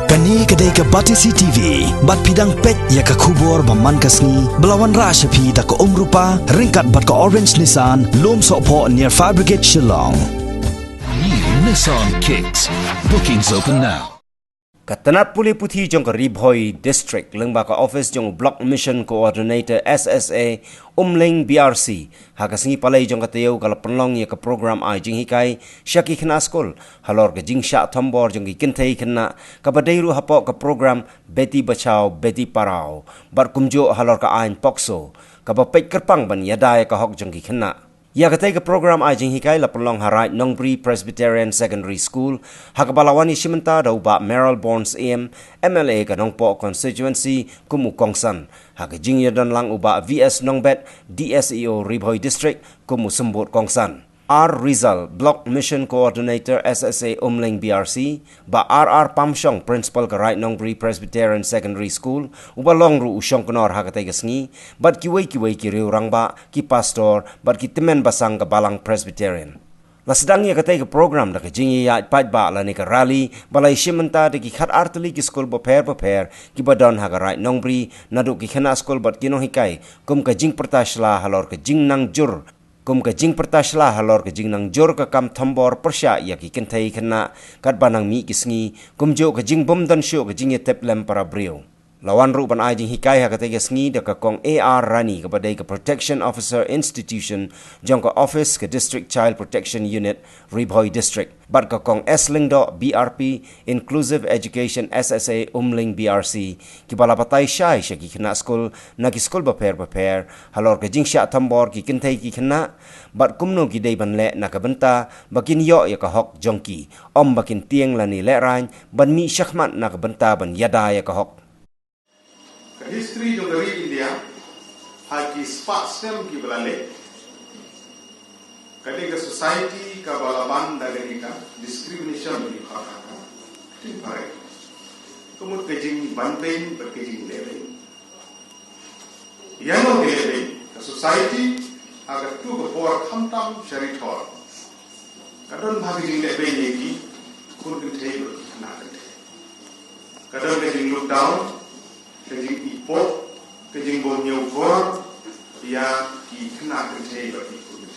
Kani kedai ke Batisi TV, bat pidang pet ya ke kubur baman kasni, belawan rashapi da ke rupa, ringkat bat ke Orange Nissan, lom sokpo near Fire Brigade Shillong. New Nissan Kicks. Bookings open now. Katanat Puli Puthi jong ka Ribhoi District lengba ka Office jong Block Mission Coordinator SSA Umling BRC hakasingi palay jong ka tayo kala penlong ya ka program ay jing hikai syaki kena skol halor ka jing syak tombor jong kintay kena kabadairu hapok ka program Beti Bachao Beti Parao bar kumjo halor ka ain pokso kabapet kerpang ban yadai ka hok jong kena. Ya katay ka program ay jing hikay la pelong haray Nongbri Presbyterian Secondary School hakabalawani simenta daw ba Merrill Bonds AM MLA ka Nongpo Constituency kumukongsan hakajing yadan lang uba VS Nongbet DSEO Ribhoi District kumusembut kongsan. R. Rizal, Block Mission Coordinator SSA Umling BRC, ba RR Pamsyong, Principal ka Right Nongbri Presbyterian Secondary School, uba longru usyong kenor hakatay kasngi, bat kiway ki riurang ba, ki pastor, bat ki temen basang ka Balang Presbyterian. Lasedang ya katay ka program da ka jingi ya itpad ba la ni ka rally, balay simenta da ki khat artali ki school baper, ki badon haka Right Nongbri, naduk ki kena school bat kinong hikay, kum ka jing pertasla halor ka jing nang jur, kum ka jing pertasla halor ka jing nang jor ka kam thambor persya ya ki kentai kena kat banang mi kisngi kum jo ka jing bom dan syo ka jing tep lem para brio lawan ru ban ai jing hikai ha ka te sngi da ka kong AR Rani ka badai ka Protection Officer Institution jong ka Office ka District Child Protection Unit Ribhoi District bat ka kong Slingdo BRP Inclusive Education SSA Umling BRC ki balapatay syai sya ki kena school na ki school baper halor ka jing sya tambor ki kentai ki kena bat kumno ki day banle na ka benta bakin yo ya ka hok jongki om bakin tieng lani le rain ban mi syakmat na ka benta ban yada ya ka hok. History of the India has spark stem ki balale kade ka society ka balaban dagani ka discrimination ki khaka tin pare kumut kajing bantain berkajing lebe yano lebe ka society agar tu before khamtam sharitor kadon bhaging lebe ne ki kun kin thei na kadon kajing look down kajing ipot, kajing bom nyogor, ya ki kena kerjai bagi kulit.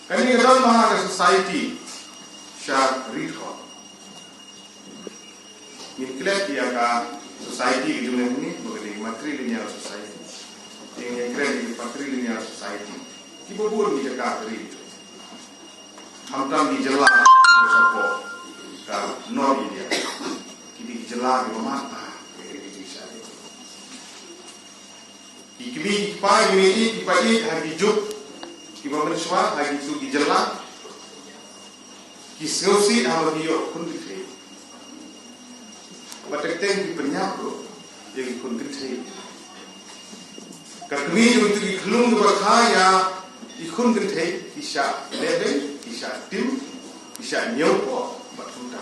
Kani kadang mahal society syak rithon. Miklet ya ka society itu ni mengenai matrilineal society. Yang kredit matrilineal society. Kibobur ni jaga kerja. Hamtam di jelah support ka non India. Kini jelah di mata. Ikimi pa ini ipai hagi juk kiba meniswa hagi su dijela kisausi amagio kun dithe batekten di penyapro yang kun dithe kakmi untuk iklung berkhaya ikun dithe isya lebe isya tim isya nyopo batunda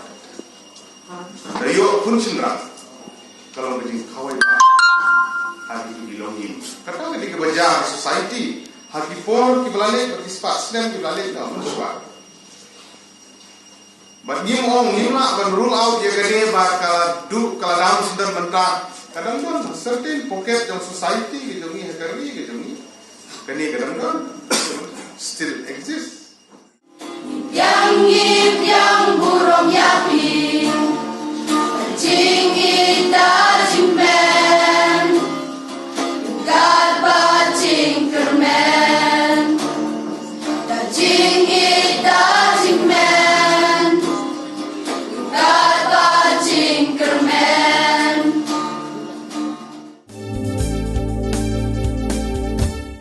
dayo kun sinra kalau begini kawai hati itu dilongin. Kata ketika baca society, hati por kibelale bertispat, Islam kibelale tak mensuat. But ni orang ni lah ban rule out ya gede bakal du kalau dalam sudah mentah. Kadang-kadang certain pocket yang society gitu ni hakari gitu ni. Kini kadang-kadang still exist. Yang burung yapi.